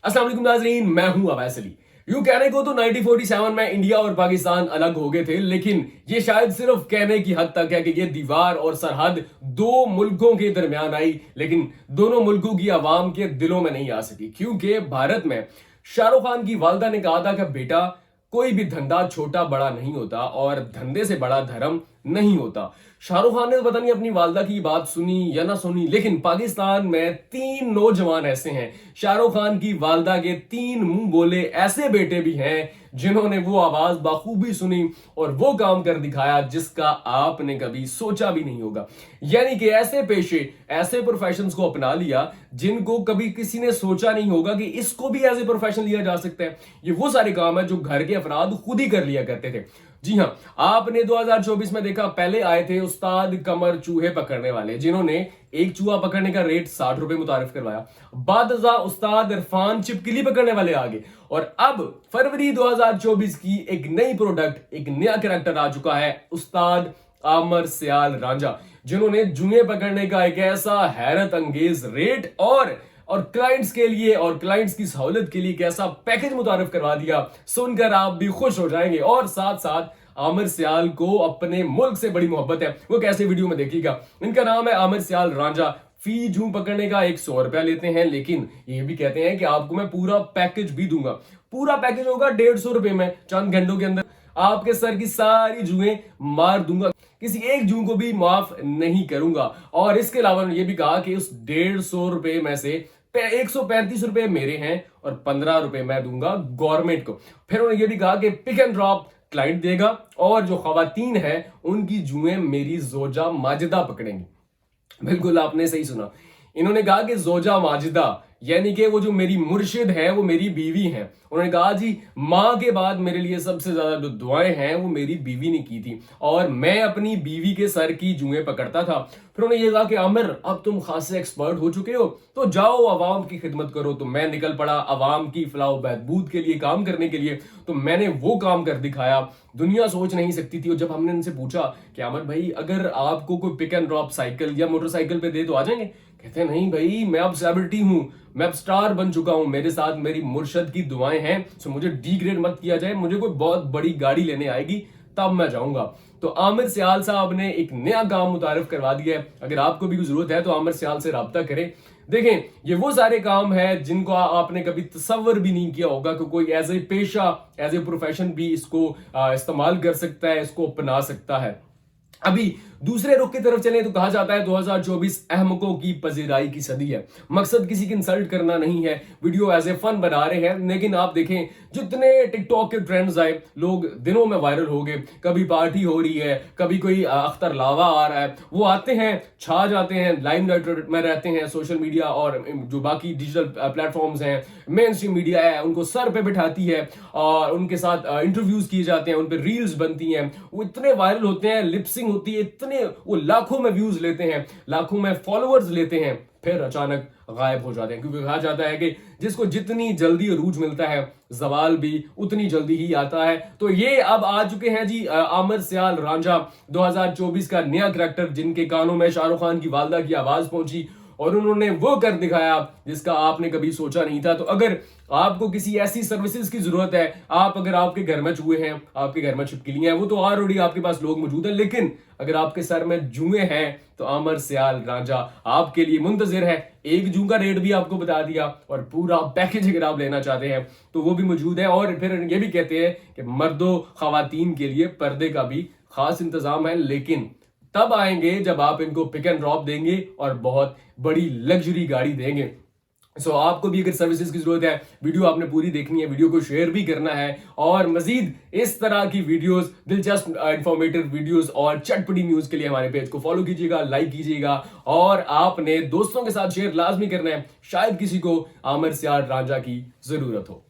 अस्सलाम वालेकुम नाज़रीन, मैं हूं अवैस अली। यूं कहने को तो 1947 में इंडिया और पाकिस्तान अलग हो गए थे, लेकिन ये शायद सिर्फ कहने की हद तक है कि ये दीवार और सरहद दो मुल्कों के दरमियान आई, लेकिन दोनों मुल्कों की आवाम के दिलों में नहीं आ सकी। क्योंकि भारत में शाहरुख खान की वालदा ने कहा था कि बेटा, कोई भी धंधा छोटा बड़ा नहीं होता और धंधे से बड़ा धर्म नहीं होता। शाहरुख खान ने तो पता नहीं अपनी वालदा की बात सुनी या ना सुनी, लेकिन पाकिस्तान में 3 नौजवान ऐसे हैं, शाहरुख खान की वालदा के 3 मुंह बोले ऐसे बेटे भी हैं जिन्होंने वो आवाज बाखूबी सुनी और वो काम कर दिखाया जिसका आपने कभी सोचा भी नहीं होगा। यानी कि ऐसे पेशे, ऐसे प्रोफेशंस को अपना लिया जिनको कभी किसी ने सोचा नहीं होगा कि इसको भी एज ए प्रोफेशन लिया जा सकता है। ये वो सारे काम है जो घर के अफराद खुद ही कर लिया करते थे। जी हां, आपने 2024 में देखा, पहले आए थे उस्ताद कमर चूहे पकड़ने वाले, जिन्होंने एक चूहा पकड़ने का रेट 60 रुपए मुतारिफ करवाया। बाद उस्ताद इरफान छिपकली पकड़ने वाले आ गए और अब फरवरी 2024 की एक नई प्रोडक्ट, एक नया कैरेक्टर आ चुका है, उस्ताद आमर सियाल रांझा, जिन्होंने जुए पकड़ने का एक ऐसा हैरत अंगेज रेट और क्लाइंट्स के लिए और क्लाइंट्स की सहूलत के लिए कैसा पैकेज मुतारिफ करवा दिया, सुनकर आप भी खुश हो जाएंगे। और साथ साथ आमिर सियाल को अपने मुल्क से बड़ी मोहब्बत है, वो कैसे वीडियो में देखिएगा। इनका नाम है आमिर सियाल रांझा। फी जूं पकड़ने का 100 रुपया लेते हैं, लेकिन ये भी कहते हैं कि आपको मैं पूरा पैकेज भी दूंगा। पूरा पैकेज होगा 150 रुपए में, चंद घंटों के अंदर आपके सर की सारी जुएं मार दूंगा, किसी एक जू को भी माफ नहीं करूंगा। और इसके अलावा ये भी कहा कि उस 150 रुपए में से 135 रुपए मेरे हैं और 15 रुपए मैं दूंगा गवर्नमेंट को। फिर उन्होंने ये भी कहा कि पिक एंड ड्रॉप क्लाइंट देगा और जो खवातीन है उनकी जुएं मेरी जोजा माजिदा पकड़ेंगी। बिल्कुल आपने सही सुना, इन्होंने कहा कि जोजा माजिदा यानी कि वो जो मेरी मुर्शिद है वो मेरी बीवी है। उन्होंने कहा जी, माँ के बाद मेरे लिए सबसे ज्यादा जो दुआएं हैं वो मेरी बीवी ने की थी और मैं अपनी बीवी के सर की जुएं पकड़ता था। फिर उन्होंने ये कहा कि आमिर, अब तुम खासे एक्सपर्ट हो चुके हो तो जाओ अवाम की खिदमत करो। तो मैं निकल पड़ा अवाम की फलाह बहबूद के लिए काम करने के लिए। तो मैंने वो काम कर दिखाया, दुनिया सोच नहीं सकती थी। और जब हमने उनसे पूछा कि आमिर भाई, अगर आपको कोई पिक एंड ड्रॉप साइकिल या मोटरसाइकिल पे दे तो आ जाएंगे? कहते हैं नहीं भाई, मैं अब सेलिब्रिटी हूं, मैं अब स्टार बन चुका हूं, मेरे साथ मेरी मुर्शद की दुआएं हैं, सो मुझे डिग्रेड मत किया जाए, मुझे कोई बहुत बड़ी गाड़ी लेने आएगी तब मैं जाऊंगा। तो आमिर सियाल साहब ने एक नया काम मुतारिफ करवा दिया है। अगर आपको भी जरूरत है तो आमिर सियाल से राब्ता करें। देखें, ये वो सारे काम है जिनको आपने कभी तसव्वुर भी नहीं किया होगा कि कोई एज ए पेशा, एज ए प्रोफेशन भी इसको इस्तेमाल कर सकता है, इसको अपना सकता है। अभी दूसरे रुख की तरफ चलें तो कहा जाता है 2024 अहमकों की पजीराई की सदी है। मकसद किसी की इंसल्ट करना नहीं है, वीडियो एज ए फन बना रहे हैं। लेकिन आप देखें, जितने टिकटॉक के ट्रेंड्स आए, लोग दिनों में वायरल हो गए। कभी पार्टी हो रही है, कभी कोई अख्तर लावा आ रहा है, वो आते हैं, छा जाते हैं, लाइमलाइट में रहते हैं। सोशल मीडिया और जो बाकी डिजिटल प्लेटफॉर्म्स हैं, मेन स्ट्रीम मीडिया है, उनको सर पे बिठाती है और उनके साथ इंटरव्यूज किए जाते हैं, उन पर रील्स बनती हैं, वो इतने वायरल होते हैं, लिपसिंग होती है, इतने वो लाखों में व्यूज लेते हैं, लाखों में फॉलोअर्स लेते हैं, फिर अचानक गायब हो जाते हैं। क्योंकि कहा जाता है कि जिसको जितनी जल्दी अरूज मिलता है, जवाल भी उतनी जल्दी ही आता है। तो ये अब आ चुके हैं जी आमिर सियाल रांझा, 2024 का नया कैरेक्टर, जिनके कानों में शाहरुख खान की वालदा की आवाज पहुंची और उन्होंने वो कर दिखाया जिसका आपने कभी सोचा नहीं था। तो अगर आपको किसी ऐसी सर्विसेज की जरूरत है, अगर आपके घर में चूहे हैं, आपके घर में छिपकलियां हैं, वो तो ऑलरेडी आपके पास लोग मौजूद हैं, लेकिन अगर आपके सर में जुए हैं तो आमिर सियाल रांझा आपके लिए मुंतजिर है। एक जू का रेट भी आपको बता दिया और पूरा पैकेज अगर आप लेना चाहते हैं तो वो भी मौजूद है। और फिर ये भी कहते हैं कि मर्दों खवातीन के लिए पर्दे का भी खास इंतजाम है, लेकिन तब आएंगे जब आप इनको पिक एंड ड्रॉप देंगे और बहुत बड़ी लग्जरी गाड़ी देंगे। सो आपको भी अगर सर्विसेज की जरूरत है, वीडियो आपने पूरी देखनी है, वीडियो को शेयर भी करना है और मजीद इस तरह की वीडियोस, दिलचस्प इंफॉर्मेटिव वीडियोस और चटपटी न्यूज के लिए हमारे पेज को फॉलो कीजिएगा, लाइक कीजिएगा और आपने दोस्तों के साथ शेयर लाजमी करना है, शायद किसी को आमिर सियाल रांझा की जरूरत हो।